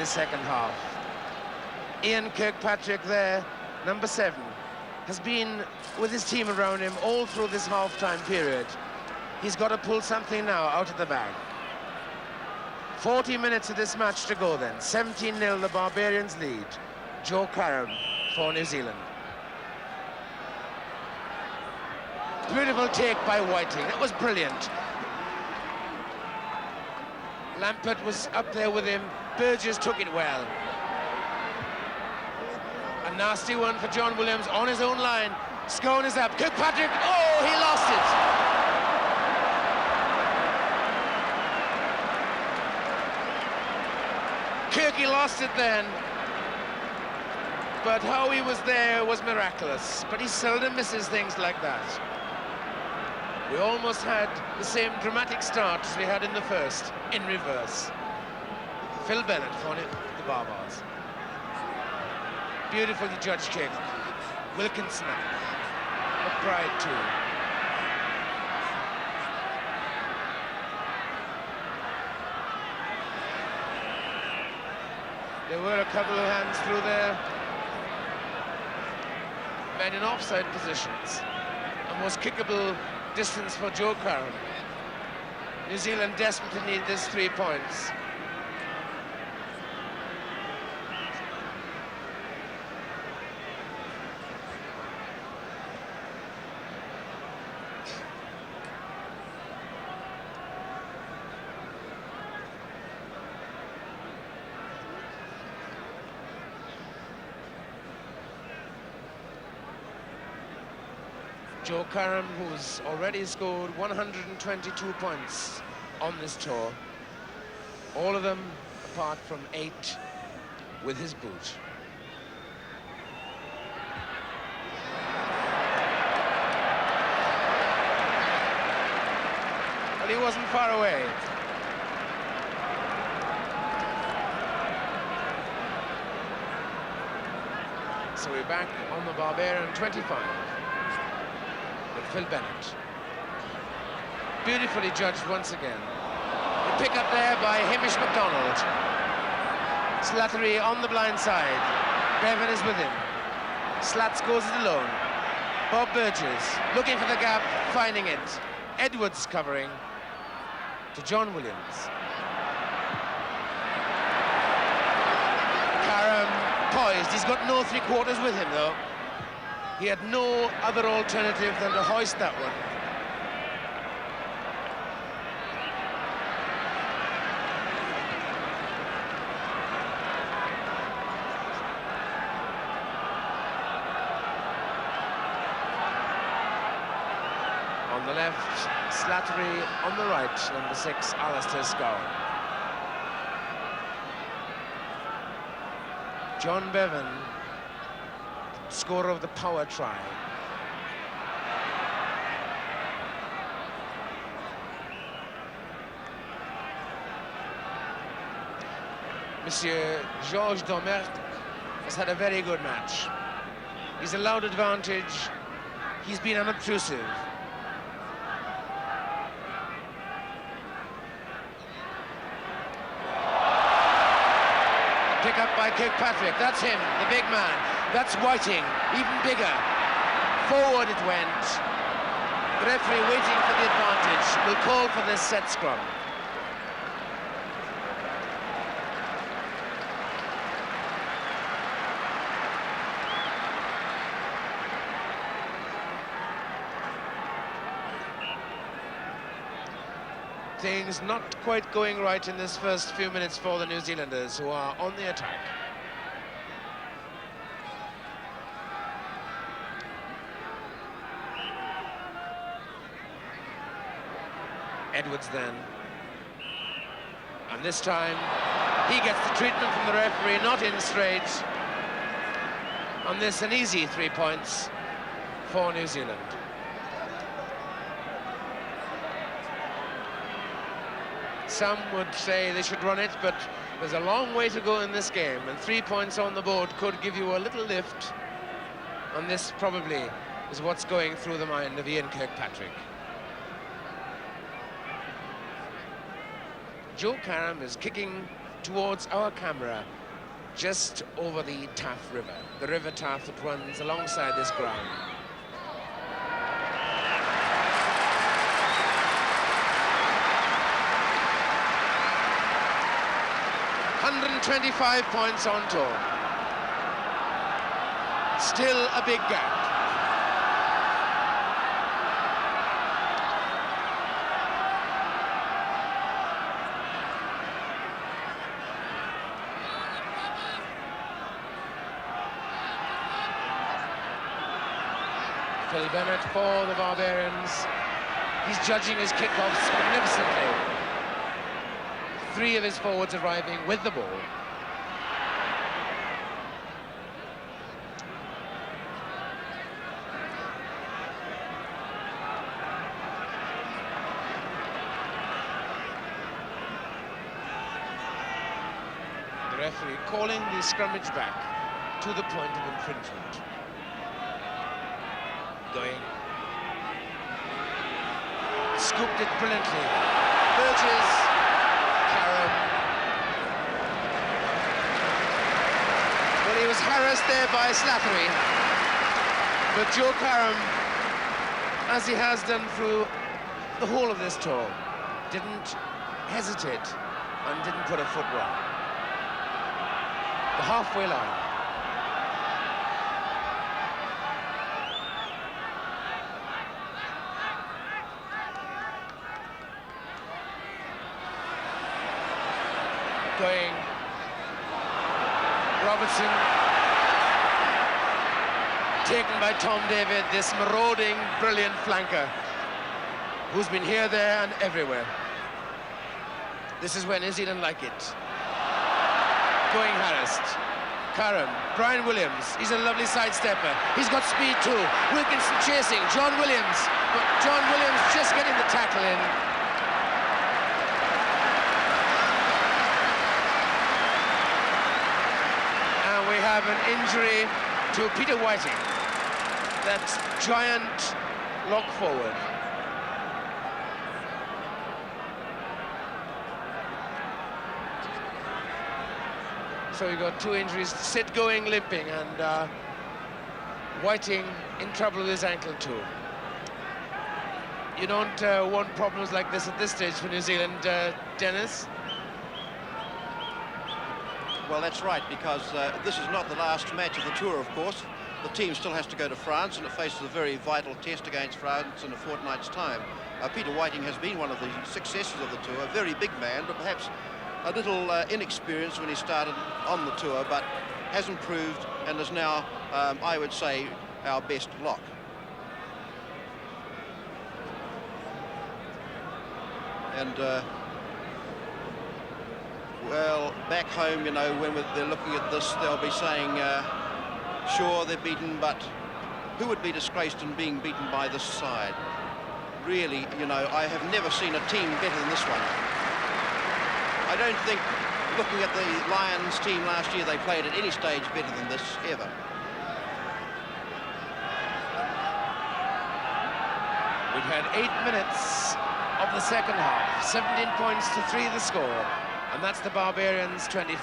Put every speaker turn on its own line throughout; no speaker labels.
the second half. Ian Kirkpatrick there, number 7, has been with his team around him all through this half-time period. He's got to pull something now out of the bag. 40 minutes of this match to go then. 17-0 the Barbarians lead. Joe Karam for New Zealand. Beautiful take by Whiting. That was brilliant. Lampert was up there with him. Burgess took it well. A nasty one for John Williams on his own line. Scone is up. Kirkpatrick, oh, he lost it. Kirky lost it then. But how he was there was miraculous. But he seldom misses things like that. We almost had the same dramatic start as we had in the first, in reverse. Phil Bennett for the Barbars. Beautifully judged kick. Wilkinson up. McBride too. There were a couple of hands through there. Men in offside positions. A most kickable distance for Joe Curran. New Zealand desperately need this 3 points. Joe Karam, who's already scored 122 points on this tour, all of them apart from 8 with his boot. Well, he wasn't far away. So we're back on the Barbarian 25. Phil Bennett. Beautifully judged once again. The pick up there by Hamish MacDonald. Slattery on the blind side. Bevan is with him. Slats goes it alone. Bob Burgess looking for the gap, finding it. Edwards covering to John Williams. Karam poised. He's got no 3/4 with him though. He had no other alternative than to hoist that one. On the left, Slattery. On the right, number 6, Alistair Scowen. John Bevan, scorer of the power try. Monsieur Georges Domert has had a very good match. He's allowed advantage. He's been unobtrusive. Pick up by Kirkpatrick. That's him, the big man. That's Whiting, even bigger. Forward it went. The referee waiting for the advantage. Will call for this set scrum. Things not quite going right in this first few minutes for the New Zealanders, who are on the attack. Edwards then. And this time, he gets the treatment from the referee, not in straight. On this, an easy 3 points for New Zealand. Some would say they should run it, but there's a long way to go in this game, and 3 points on the board could give you a little lift. And this probably is what's going through the mind of Ian Kirkpatrick. Joe Karam is kicking towards our camera, just over the Taff River, the River Taff that runs alongside this ground. $125 points on tour. Still a big gap. Phil Bennett for the Barbarians. He's judging his kickoffs magnificently. 3 of his forwards arriving with the ball. The referee calling the scrummage back to the point of infringement. Going. Scooped it brilliantly. Burgess. Karam. Well, he was harassed there by Slattery. But Joe Karam, as he has done through the whole of this tour, didn't hesitate and didn't put a foot wrong. The halfway line. Going. Robertson. Taken by Tom David, this marauding, brilliant flanker who's been here, there and everywhere. This is where New Zealand like it. Going harassed. Karam, Brian Williams, he's a lovely sidestepper. He's got speed too. Wilkinson chasing, John Williams. But John Williams just getting the tackle in. And we have an injury to Peter Whiting. That giant lock forward. So you got 2 injuries, Sid going limping, and Whiting in trouble with his ankle too. You don't want problems like this at this stage for New Zealand, Dennis?
Well, that's right, because this is not the last match of the tour, of course. The team still has to go to France, and it faces a very vital test against France in a fortnight's time. Peter Whiting has been one of the successes of the tour, a very big man, but perhaps a little inexperienced when he started on the tour, but has improved and is now, I would say, our best lock. And, well, back home, you know, when they're looking at this, they'll be saying, sure, they're beaten, but who would be disgraced in being beaten by this side? Really, you know, I have never seen a team better than this one. I don't think, looking at the Lions team last year, they played at any stage better than this, ever.
We've had 8 minutes of the second half, 17 points to 3 the score, and that's the Barbarians 25.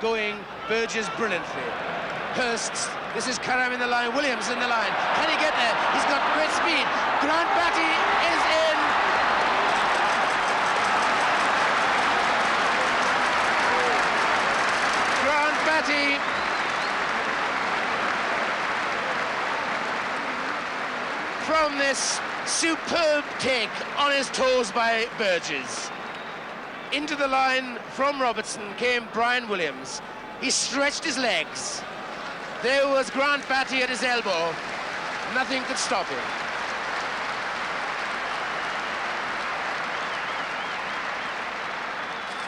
Going, Burgess brilliantly. Hurst, this is Karam in the line, Williams in the line. Can he get there? He's got great speed. Grant Batty is in. Grant Batty. From this superb take on his toes by Burgess. Into the line from Robertson came Brian Williams. He stretched his legs. There was Grant Batty at his elbow. Nothing could stop him.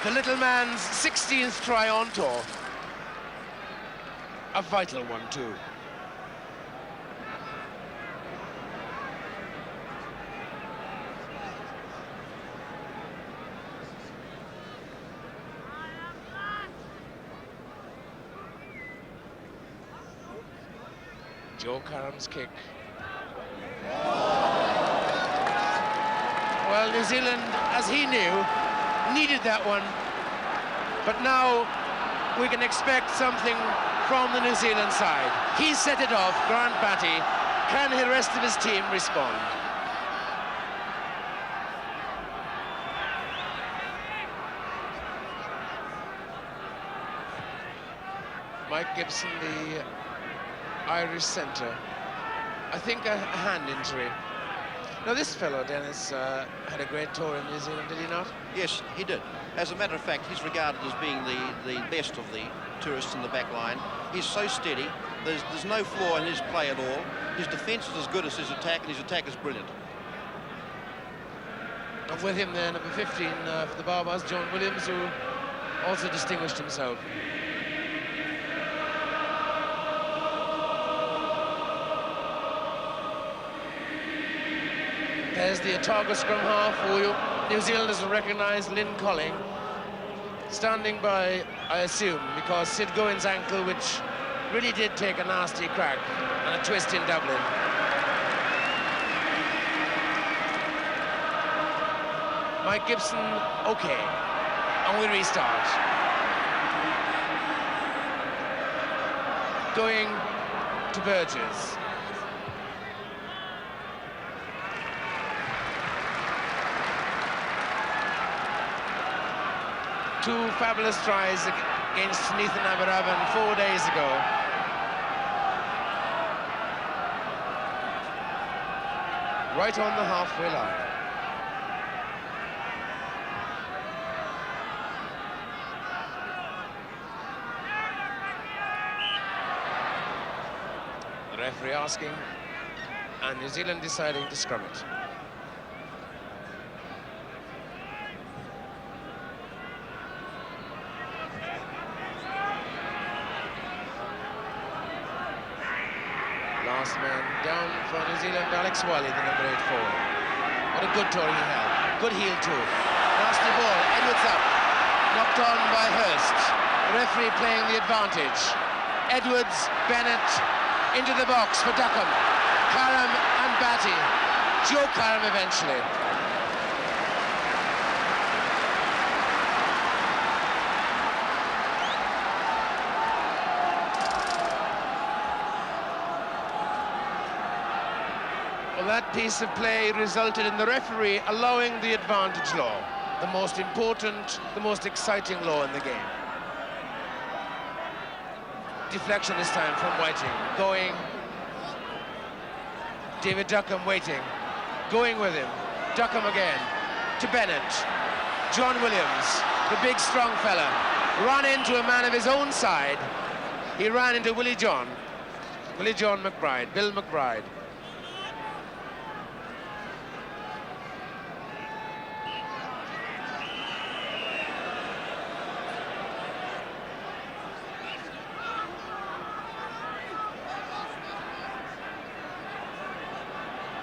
The little man's 16th try on tour. A vital one too. Joe Karam's kick. Well, New Zealand, as he knew, needed that one. But now we can expect something from the New Zealand side. He set it off, Grant Batty. Can the rest of his team respond? Mike Gibson, the Irish centre. I think a hand injury. Now this fellow, Dennis, had a great tour in New Zealand, did he not?
Yes, he did. As a matter of fact, he's regarded as being the best of the tourists in the back line. He's so steady. There's no flaw in his play at all. His defence is as good as his attack, and his attack is brilliant.
And with him there, number 15 for the Barbars, John Williams, who also distinguished himself. There's the Otago scrum half, who New Zealanders will recognise, Lynn Colling, standing by, I assume, because Sid Gowen's ankle, which really did take a nasty crack and a twist in Dublin. Mike Gibson, okay, and we restart. Going to Burgess. Two fabulous tries against Nathan Aberaban 4 days ago. Right on the halfway line. The referee asking, and New Zealand deciding to scrum it. Last man down for New Zealand, Alex Wiley, the number 8 forward. What a good tour he had. Good heel too. Nasty ball, Edwards up. Knocked on by Hurst. The referee playing the advantage. Edwards, Bennett, into the box for Duckham. Karam and Batty. Joe Karam eventually. That piece of play resulted in the referee allowing the advantage law, the most important, the most exciting law in the game. Deflection this time from Whiting, going. David Duckham waiting, going with him. Duckham again, to Bennett. John Williams, the big strong fella, ran into a man of his own side. He ran into Willie John McBride, Bill McBride.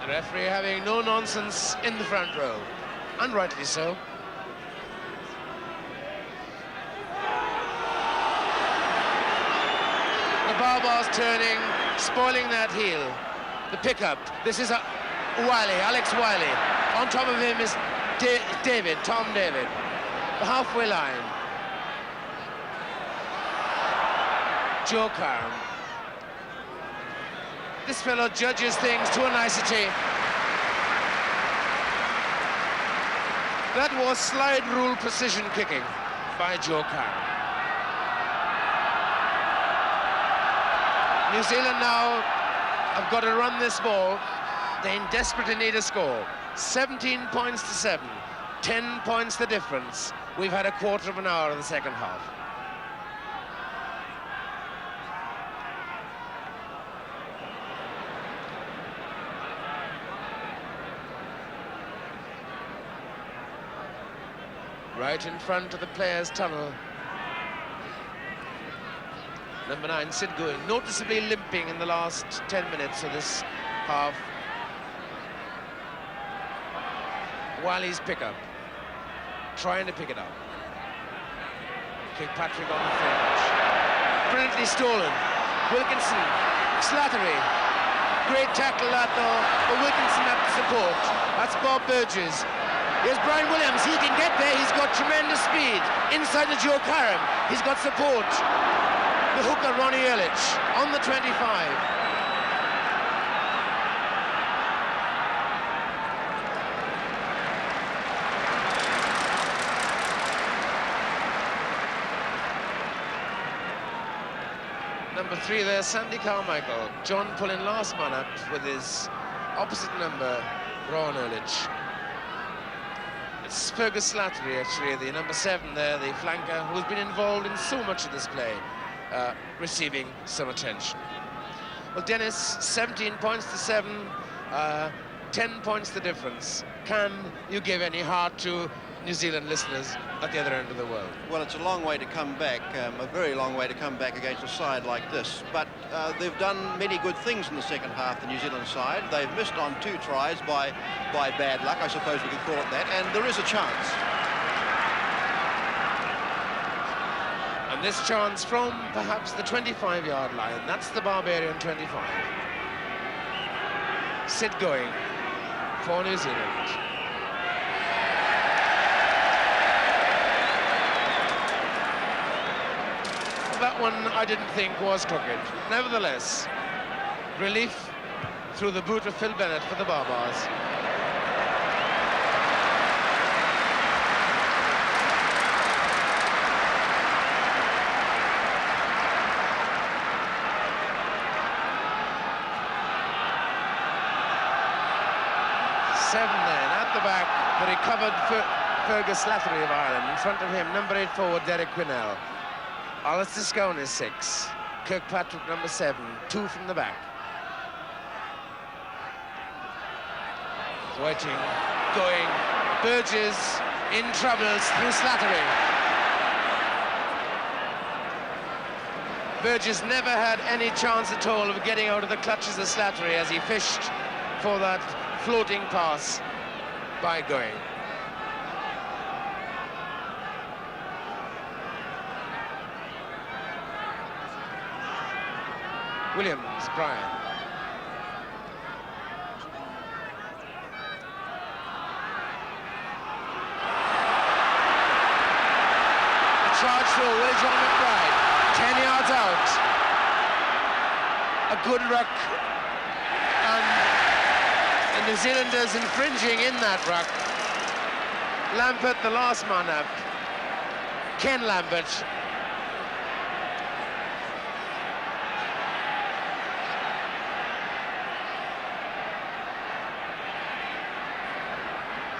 The referee having no nonsense in the front row, and rightly so. The Barbars turning, spoiling that heel. The pickup. This is Wiley, Alex Wiley. On top of him is Tom David. The halfway line. Joe Karam. This fellow judges things to a nicety. That was slide rule precision kicking by Joe Karam. New Zealand now have got to run this ball. They desperately need a score. 17 points to 7. 10 points the difference. We've had a quarter of an hour of the second half. Right in front of the players' tunnel. Number 9, Sid Going, noticeably limping in the last 10 minutes of this half. Wiley's pickup, trying to pick it up. Kirkpatrick on the fringe. Brilliantly stolen. Wilkinson, Slattery. Great tackle that though, but Wilkinson at the support. That's Bob Burgess. Here's Brian Williams. He can get there. He's got tremendous speed. Inside the Joe Karam. He's got support. The hooker, Ronnie Ehrlich, on the 25. Number 3 there, Sandy Carmichael. John pulling last man up with his opposite number, Ron Ehrlich. It's Fergus Slattery, actually, the number 7 there, the flanker, who's been involved in so much of this play, receiving some attention. Well, Dennis, 17 points to 7, 10 points the difference. Can you give any heart to New Zealand listeners at the other end of the world?
Well, it's a long way to come back, a very long way to come back against a side like this. But they've done many good things in the second half, the New Zealand side. They've missed on 2 tries by bad luck, I suppose we could call it that, and there is a chance.
And this chance from perhaps the 25-yard line. That's the Barbarian 25. Sid going for New Zealand. That one I didn't think was crooked. Nevertheless, relief through the boot of Phil Bennett for the Barbars. Seven then at the back, the recovered Fergus Slattery of Ireland. In front of him, number 8 forward Derek Quinnell. Alistair Scone is 6. Kirkpatrick, number 7. 2 from the back. Waiting, going. Burgess in troubles through Slattery. Burgess never had any chance at all of getting out of the clutches of Slattery as he fished for that floating pass by Going. Williams, Brian. The charge through, Willie John McBride, 10 yards out. A good ruck, and the New Zealanders infringing in that ruck. Lambert, the last man up. Ken Lambert.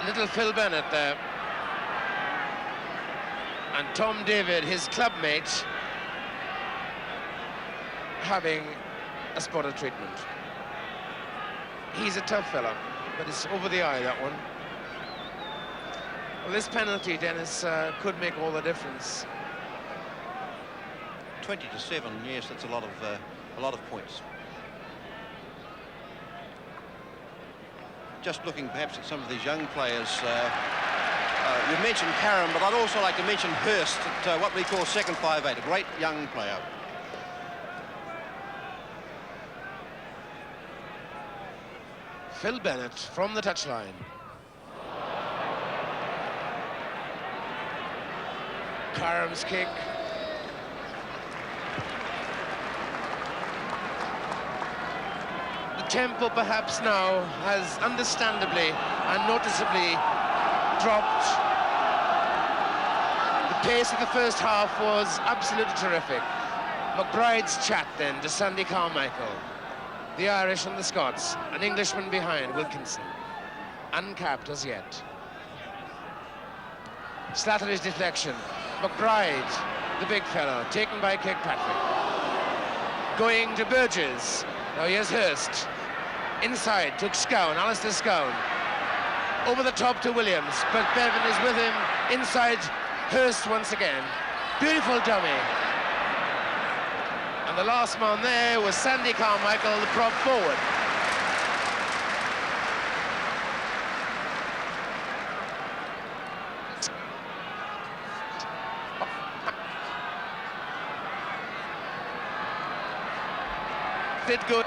Little Phil Bennett there. And Tom David, his clubmate, having a spot of treatment. He's a tough fella, but it's over the eye, that one. Well, this penalty, Dennis, could make all the difference.
20-7, yes, that's a lot of points. Just looking perhaps at some of these young players. You mentioned Karam, but I'd also like to mention Hurst at what we call second 5'8", a great young player.
Phil Bennett from the touchline. Karam's kick. Tempo perhaps now has understandably and noticeably dropped. The pace of the first half was absolutely terrific. McBride's chat then to Sandy Carmichael. The Irish and the Scots, an Englishman behind, Wilkinson. Uncapped as yet. Slattery's deflection. McBride, the big fellow, taken by Kirkpatrick. Going to Burgess. Now here's Hurst. Inside, took Scone, Alistair Scone. Over the top to Williams, but Bevan is with him. Inside, Hurst once again. Beautiful dummy. And the last man there was Sandy Carmichael, the prop forward. Did good.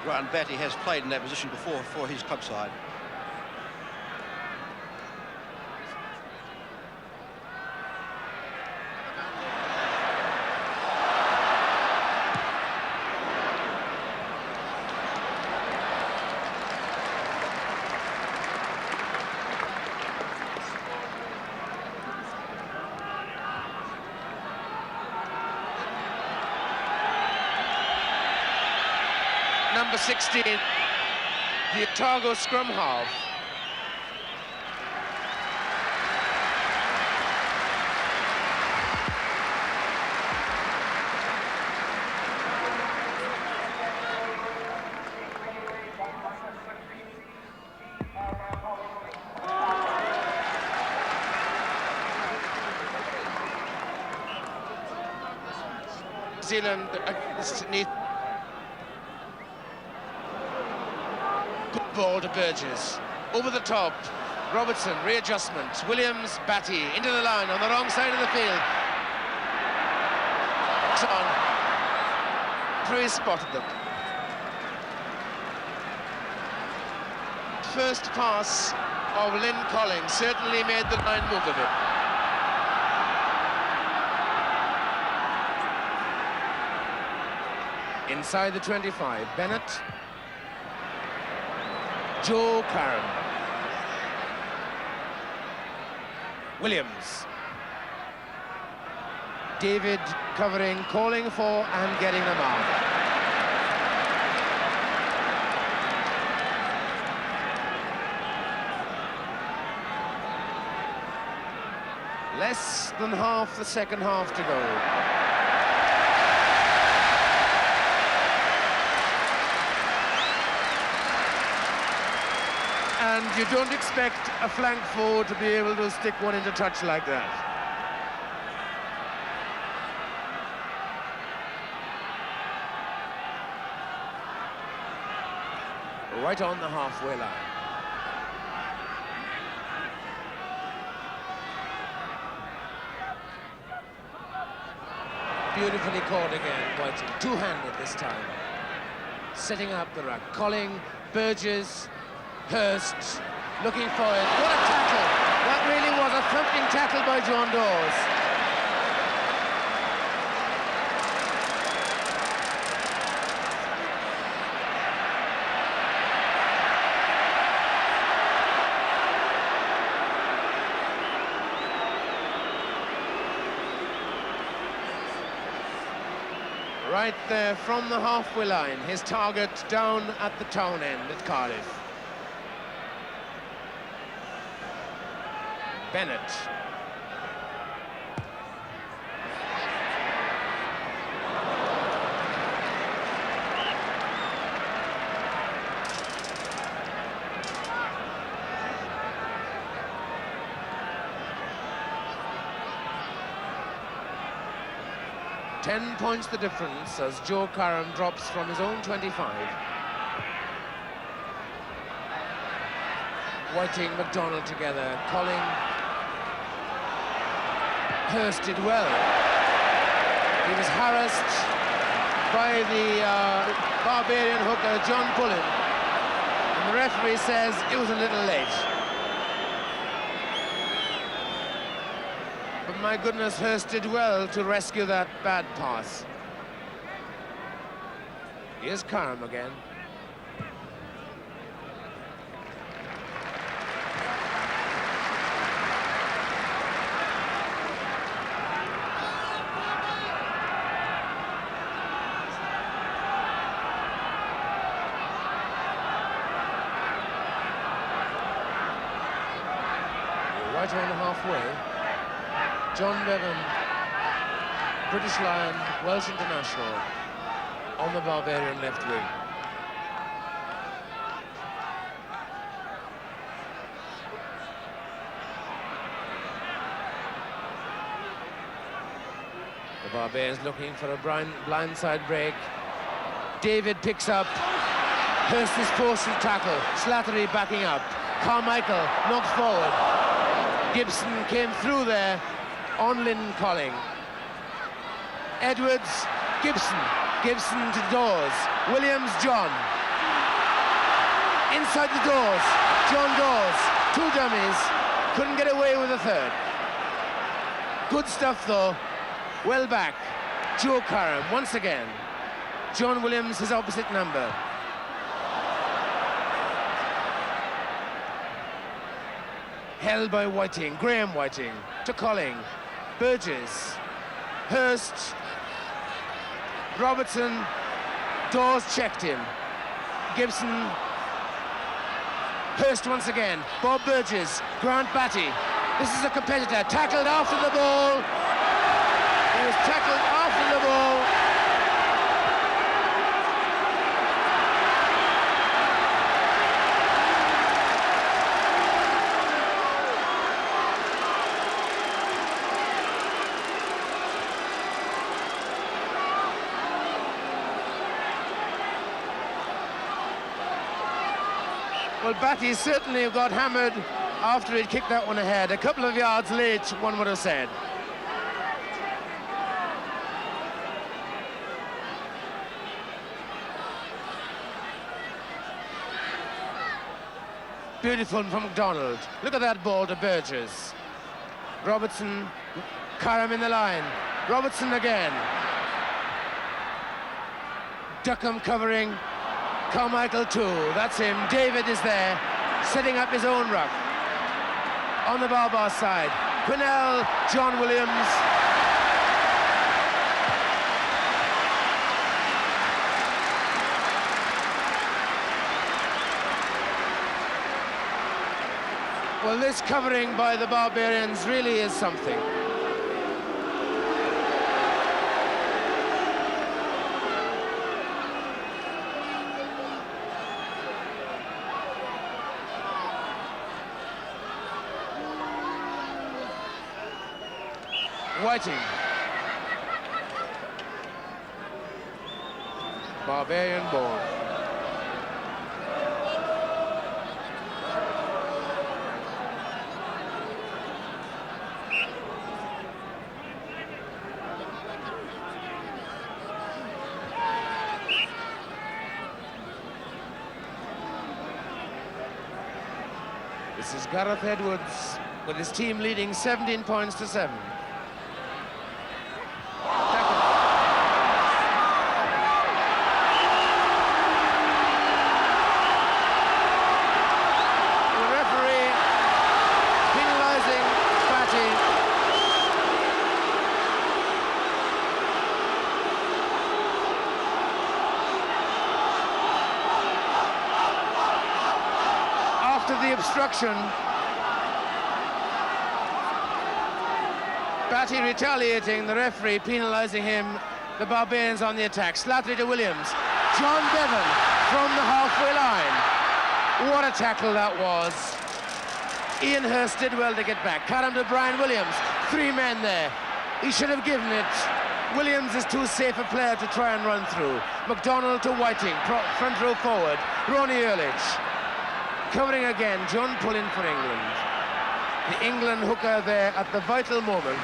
Grant Batty has played in that position before for his club side.
Number 16, the Otago scrum half. New Zealand needs ball to Burgess, over the top, Robertson, readjustment, Williams, Batty, into the line, on the wrong side of the field. On. He spotted them. First pass of Lynn Collins certainly made the line move a bit. Inside the 25, Bennett. Joe Karam. Williams. David covering, calling for and getting them out. Less than half the second half to go. And you don't expect a flank forward to be able to stick one into touch like that. Right on the halfway line. Beautifully caught again, Whiting. Two-handed this time. Setting up the ruck. Colling, Burgess, Hurst, looking for it. What a tackle! That really was a thumping tackle by John Dawes. Right there from the halfway line, his target down at the town end at Cardiff. Bennett. Ten points the difference as Joe Karam drops from his own 25. Whiting, McDonald together, Colling. Hurst did well. He was harassed by the Barbarian hooker, John Pullen. And the referee says it was a little late. But my goodness, Hurst did well to rescue that bad pass. Here's Karam again. Right on the halfway. John Bevan, British Lion, Welsh international, on the Barbarian left wing. The Barbarians looking for a blindside break. David picks up. Hurst is forced to tackle. Slattery backing up. Carmichael knocked forward. Gibson came through there on Lynn Colling. Edwards, Gibson to Dawes. Williams, John. inside the doors. John Dawes, 2 dummies, couldn't get away with a third. Good stuff though, well back. Joe Karam once again. John Williams, his opposite number. Held by Whiting, Graham Whiting, to Colling, Burgess, Hurst, Robertson, Dawes checked him. Gibson, Hurst once again, Bob Burgess, Grant Batty. This is a competitor, tackled after the ball. He was tackled after the ball. Well, Batty certainly got hammered after he'd kicked that one ahead. A couple of yards late, one would have said. Beautiful from McDonald. Look at that ball to Burgess. Robertson, Karam in the line. Robertson again. Duckham covering. Carmichael too, that's him. David is there, setting up his own ruck. On the Barbar side, Quinnell, John Williams. Well, this covering by the Barbarians really is something. Whiting. Barbarian ball. This is Gareth Edwards with his team leading 17 points to 7. The obstruction. Batty retaliating, the referee penalising him, the Barbarians on the attack. Slattery to Williams. John Bevan from the halfway line. What a tackle that was. Ian Hurst did well to get back. Cut him to Brian Williams. 3 men there. He should have given it. Williams is too safe a player to try and run through. McDonald to Whiting, front row forward. Ronnie Earlich. Covering again, John Pullen for England. The England hooker there at the vital moment.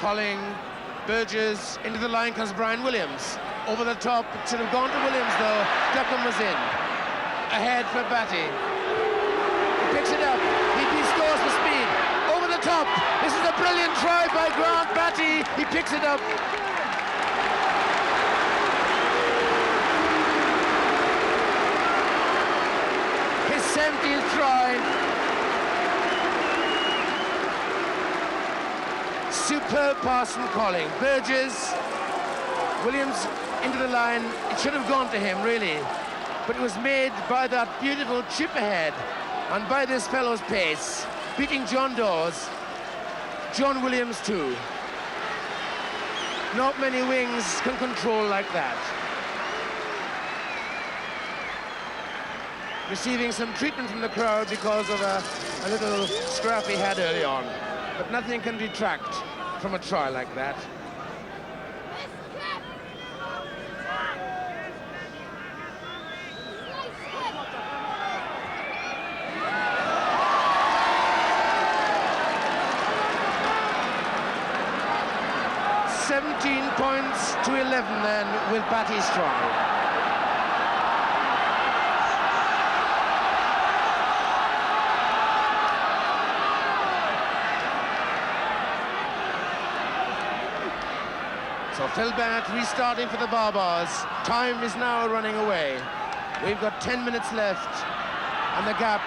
Colling, Burgess, into the line comes Brian Williams. Over the top, it should have gone to Williams though. Duckham was in. Ahead for Batty. Picks it up, he scores for speed, over the top, this is a brilliant try by Grant Batty, he picks it up. His 17th try. Superb pass from Colling. Burgess, Williams into the line, it should have gone to him really, but it was made by that beautiful chip ahead. And by this fellow's pace, beating John Dawes, John Williams too. Not many wings can control like that. Receiving some treatment from the crowd because of a little scrap he had early on. But nothing can detract from a try like that. 17 points to 11 then with Batty's try. So Phil Bennett restarting for the Barbars. Time is now running away. We've got 10 minutes left, and the gap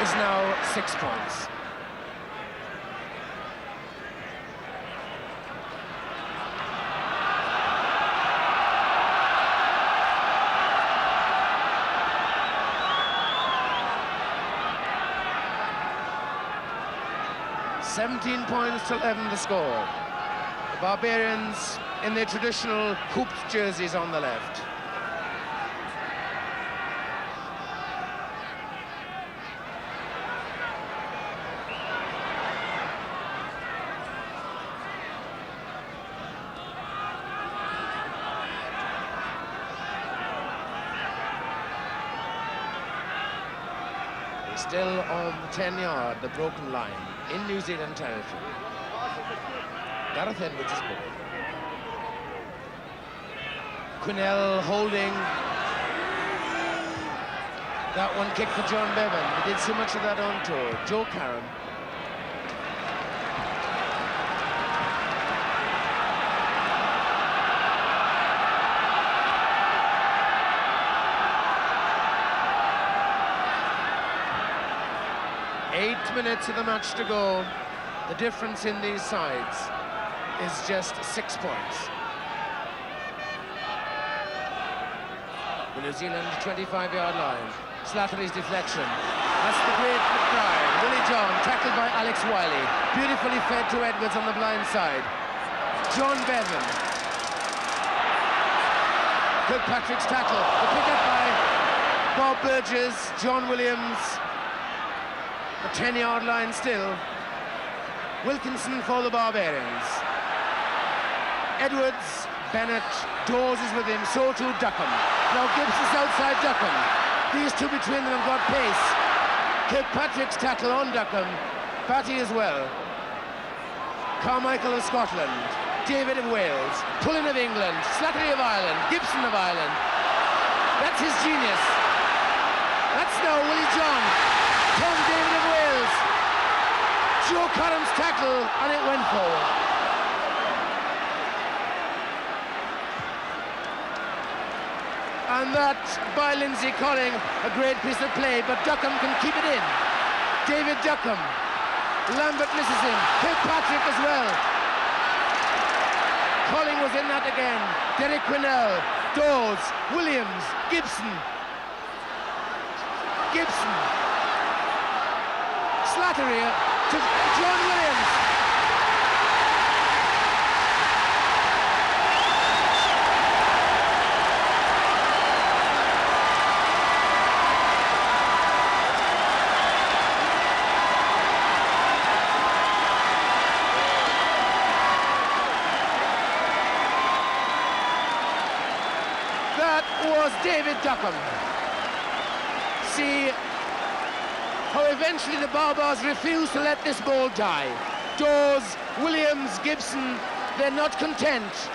is now 6 points. "17 points to 11 the score. The Barbarians in their traditional hooped jerseys on the left. They're still on the 10-yard, the broken line, in New Zealand territory. Gareth Edwards' ball. Quinnell holding. That one kick for John Bevan. He did so much of that on tour. Joe Karam. Eight minutes of the match to go. The difference in these sides is just 6 points. The New Zealand 25-yard line. Slattery's deflection. That's the great McBride. Willie John tackled by Alex Wiley. Beautifully fed to Edwards on the blind side. John Bevan. Kirkpatrick's tackle. The pick-up by Bob Burgess. John Williams. The 10-yard line still. Wilkinson for the Barbarians. Edwards, Bennett, Dawes is with him, so too Duckham. Now Gibson's outside Duckham. These two between them have got pace. Kirkpatrick's tackle on Duckham. Batty as well. Carmichael of Scotland. David of Wales. Pullen of England. Slattery of Ireland. Gibson of Ireland. That's his genius. That's now Willie John. Tom David of Wales. Joe Curran's tackle, and it went forward. And that by Lindsay Colling, a great piece of play, but Duckham can keep it in. David Duckham. Lambert misses him. Kirkpatrick as well. Colling was in that again. Derek Quinnell, Dawes, Williams, Gibson. Gibson. Slattery to John Williams. That was David Duckham. See how eventually the Barbars refuse to let this ball die. Dawes, Williams, Gibson, they're not content.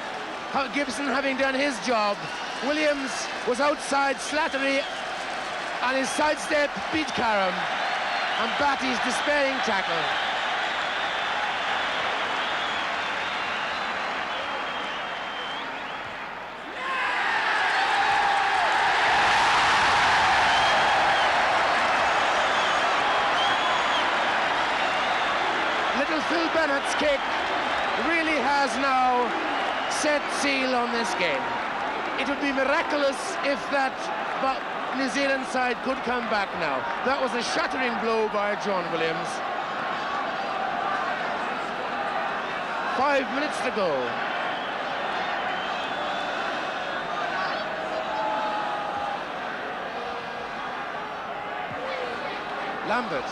Gibson having done his job. Williams was outside Slattery, and his sidestep beat Karam. And Batty's despairing tackle. Phil Bennett's kick really has now set seal on this game. It would be miraculous if that New Zealand side could come back now. That was a shattering blow by John Williams. 5 minutes to go. Lambert.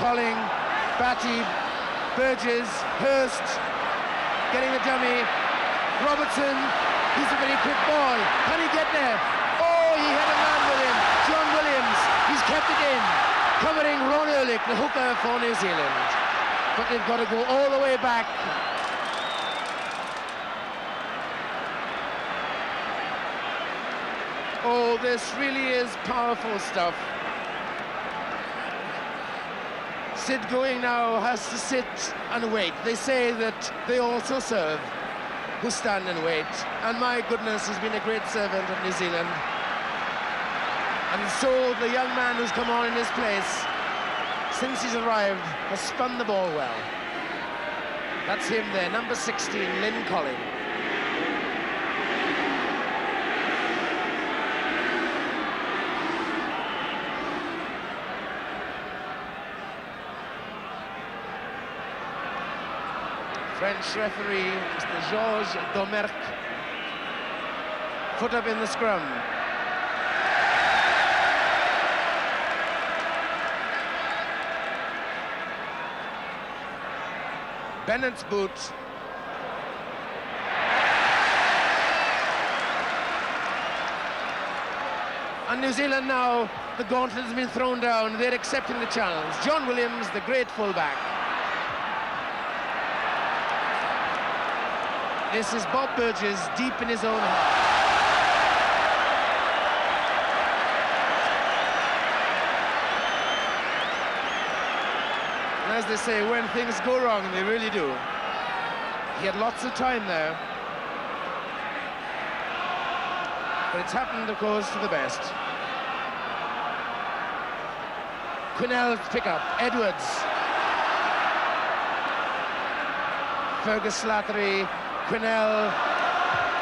Colling. Batty, Burgess, Hurst, getting the dummy. Robertson, he's a very quick ball. Can he get there? Oh, he had a man with him. John Williams, he's kept it in. Covering Ron Ehrlich, the hooker for New Zealand. But they've got to go all the way back Oh, this really is powerful stuff. Sid Going now has to sit and wait. They say that they also serve who stand and wait. And my goodness, he's been a great servant of New Zealand. And so the young man who's come on in his place, since he's arrived, has spun the ball well. That's him there, number 16, Lynn Colling. French referee, Mr. Georges Domergue. Foot up in the scrum. Bennett's boot. And New Zealand now, the gauntlet has been thrown down. They're accepting the challenge. John Williams, the great fullback. This is Bob Burgess deep in his own half. And as they say, when things go wrong, they really do. He had lots of time there. But it's happened, of course, for the best. Quinnell's pick-up, Edwards. Fergus Slattery, Quinnell,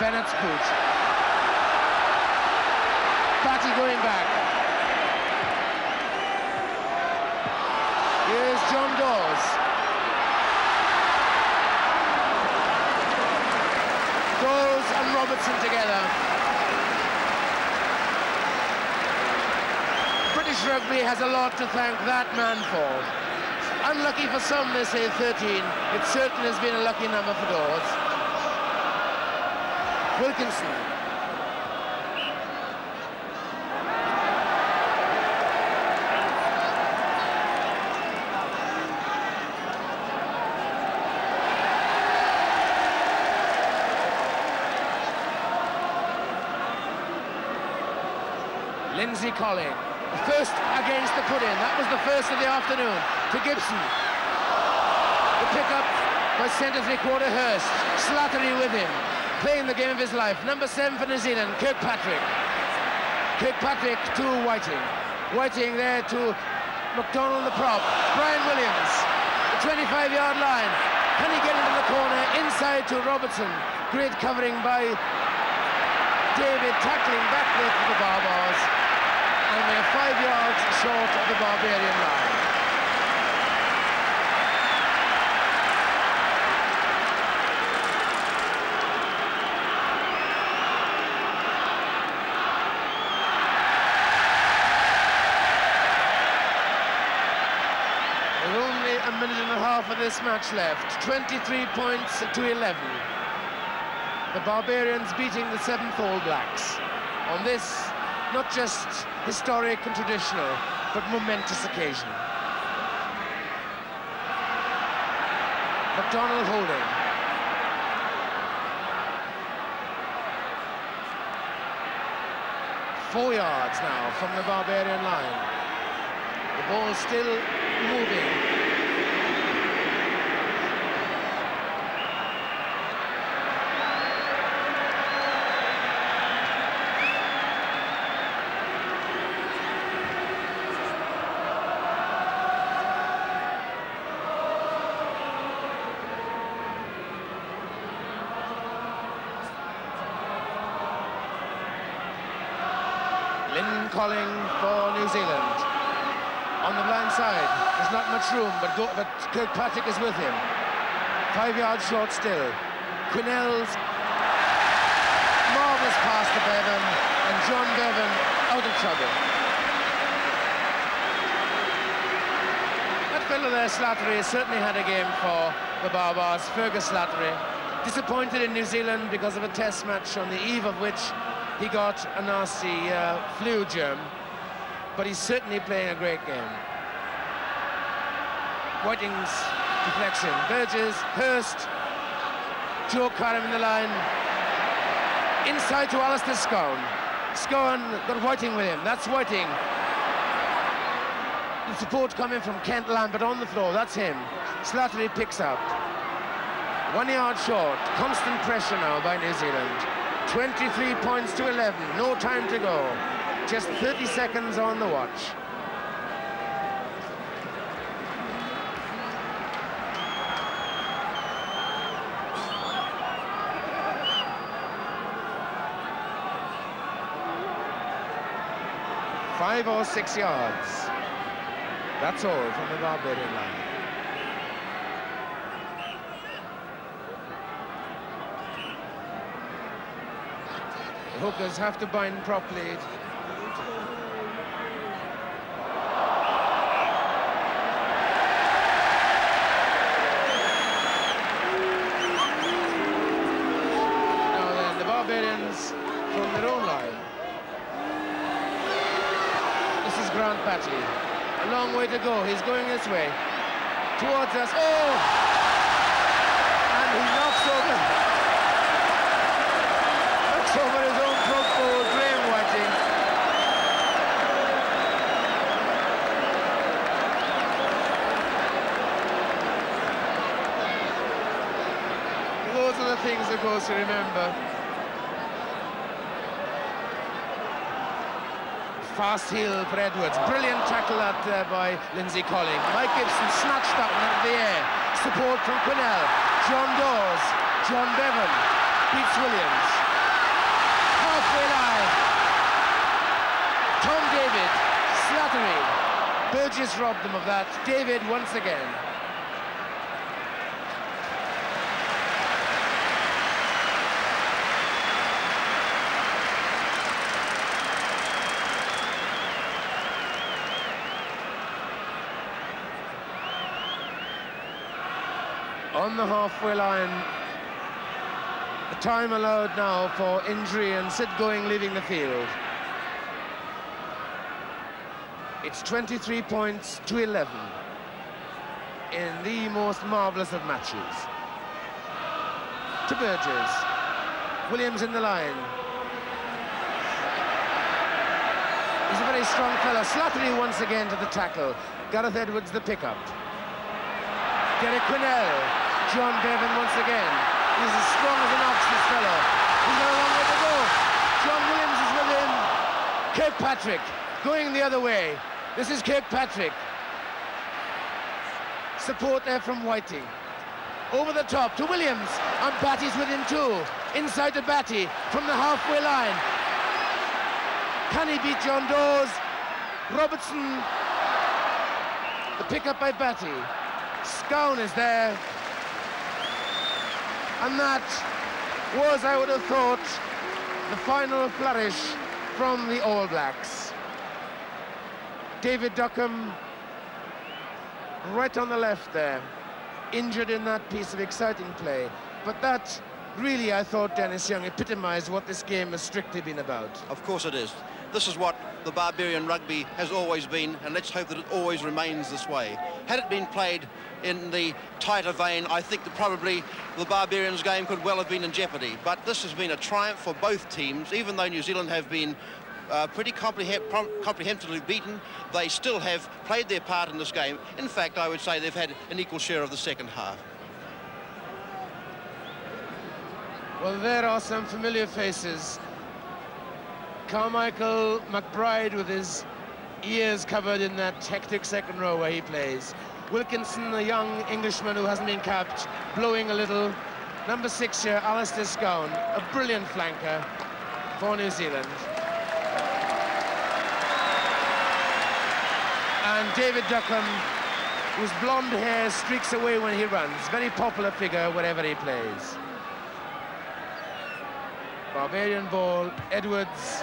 Bennett's boot. Batty going back. Here's John Dawes. Dawes and Robertson together. British rugby has a lot to thank that man for. Unlucky for some, they say 13. It certainly has been a lucky number for Dawes. Wilkinson. Lindsay Colling. The first against the put-in. That was the first of the afternoon to Gibson. The pick-up by centre three-quarter Hurst. Slattery with him, playing the game of his life. Number 7 for New Zealand, Kirkpatrick. Kirkpatrick to Whiting. Whiting there to McDonald the prop. Brian Williams, the 25-yard line. Can he get into the corner? Inside to Robertson. Great covering by David, tackling back there for the Barbars. And they're 5 yards short of the Barbarian line. With only a minute and a half of this match left, 23 points to 11. The Barbarians beating the 7th All Blacks on this not just historic and traditional, but momentous occasion. McDonald holding. Four yards now from the Barbarian line. The ball still moving. Lynn Colling for New Zealand. On the blind side, there's not much room, but Kirkpatrick is with him. 5 yards short still. Quinnell's marvellous pass to Bevan, and John Bevan out of trouble. That fellow there, Slattery, certainly had a game for the Barbars. Fergus Slattery, disappointed in New Zealand because of a test match on the eve of which he got a nasty flu germ, but he's certainly playing a great game. Whiting's deflection. Burgess, Hurst, Joe Karam in the line. Inside to Alistair Scone. Scone got Whiting with him. That's Whiting. The support coming from Kent Lambert on the floor. That's him. Slattery picks up. 1 yard short. Constant pressure now by New Zealand. 23 points to 11. No time to go. Just 30 seconds on the watch. Five or 6 yards. That's all from the Barbarian line. The hookers have to bind properly. Now then, the Barbarians from their own line. This is Grant Batty. A long way to go. He's going this way. Towards us. Oh! And he knocks over his own front goal, Graham Whiting. Those are the things, of course, to remember. Fast heel for Edwards. Brilliant tackle that by Lindsay Colling. Mike Gibson snatched that one out of the air. Support from Quinnell. John Dawes. John Bevan beats Williams. Halfway line. Tom David. Slattery. Burgess robbed them of that. David once again. On the halfway line, the time allowed now for injury and Sid Going leaving the field. It's 23 points to 11 in the most marvellous of matches. To Burgess. Williams in the line. He's a very strong fellow. Slattery once again to the tackle. Gareth Edwards the pickup. Derek Quinnell. John Bevan once again. He's as strong as an ox, this fellow. He's got a long way to go. John Williams is with him. Kirkpatrick going the other way. This is Kirkpatrick. Support there from Whiting. Over the top to Williams. And Batty's with him too. Inside to Batty from the halfway line. Can he beat John Dawes? Robertson. The pickup by Batty. Scone is there. And that was, I would have thought, the final flourish from the All Blacks. David Duckham, right on the left there, injured in that piece of exciting play. But that really, I thought, Dennis Young, epitomised what this game has strictly been about.
Of course it is. This is what the Barbarian rugby has always been, and let's hope that it always remains this way. Had it been played in the tighter vein, I think that probably the Barbarians game could well have been in jeopardy. But this has been a triumph for both teams. Even though New Zealand have been pretty comprehensively beaten, they still have played their part in this game. In fact, I would say they've had an equal share of the second half.
Well, there are some familiar faces. Carmichael McBride with his ears covered in that hectic second row where he plays. Wilkinson, a young Englishman who hasn't been capped, blowing a little. Number 6 here, Alistair Scone, a brilliant flanker for New Zealand. And David Duckham, whose blonde hair streaks away when he runs. Very popular figure wherever he plays. Barbarian ball, Edwards.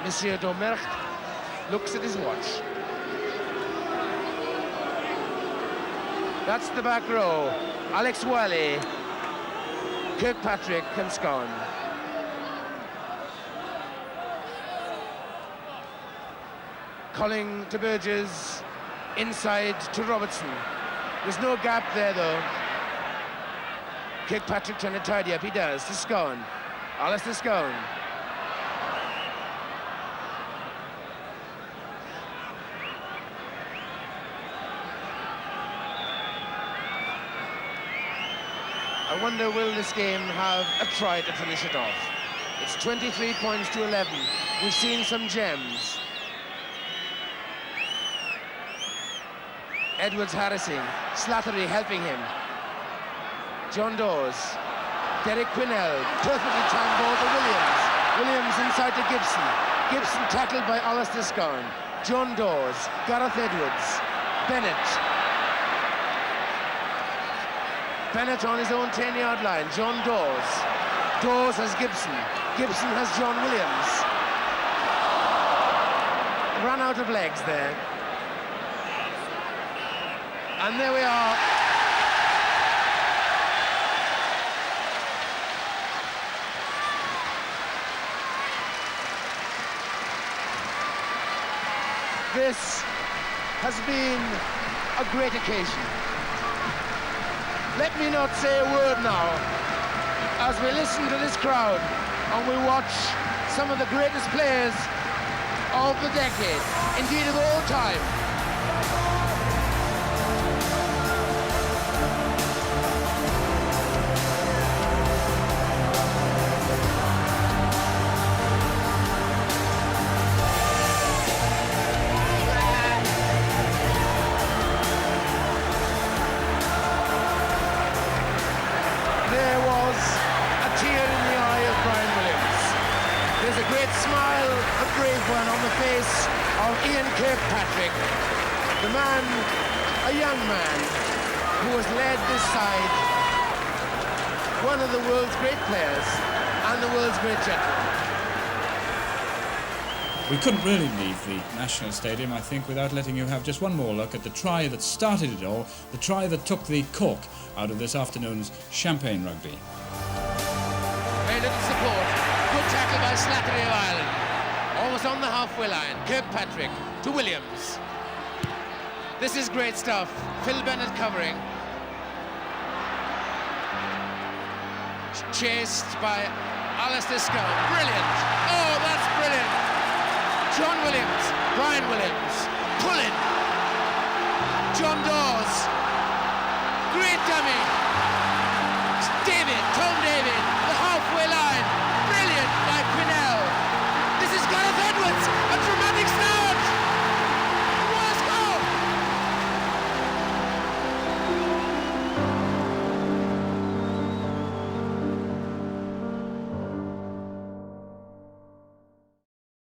Monsieur Domergue looks at his watch. That's the back row. Alex Wiley, Kirkpatrick and Scone. Colling to Burgess, inside to Robertson. There's no gap there though. Kirkpatrick trying to tidy up. He does. To Scone. Alistair Scone. I wonder, will this game have a try to finish it off? It's 23 points to 11. We've seen some gems. Edwards harassing. Slattery helping him. John Dawes. Derek Quinnell. Perfectly timed ball to Williams. Williams inside to Gibson. Gibson tackled by Alistair Scone. John Dawes. Gareth Edwards. Bennett. Bennett on his own 10-yard line. John Dawes. Dawes has Gibson. Gibson has John Williams. Run out of legs there. And there we are. This has been a great occasion. Let me not say a word now as we listen to this crowd and we watch some of the greatest players of the decade, indeed of all time. Kirkpatrick, the man, a young man, who has led this side, one of the world's great players and the world's great gentleman.
We couldn't really leave the National Stadium, I think, without letting you have just one more look at the try that started it all, the try that took the cork out of this afternoon's Champagne Rugby.
Very little support. Good tackle by Slattery of Ireland. Almost on the halfway line. Kirkpatrick to Williams. This is great stuff. Phil Bennett covering. Chased by Alistair Scone. Brilliant. Oh, that's brilliant. John Williams. Brian Williams. Pulling. John Dawes. Great dummy. David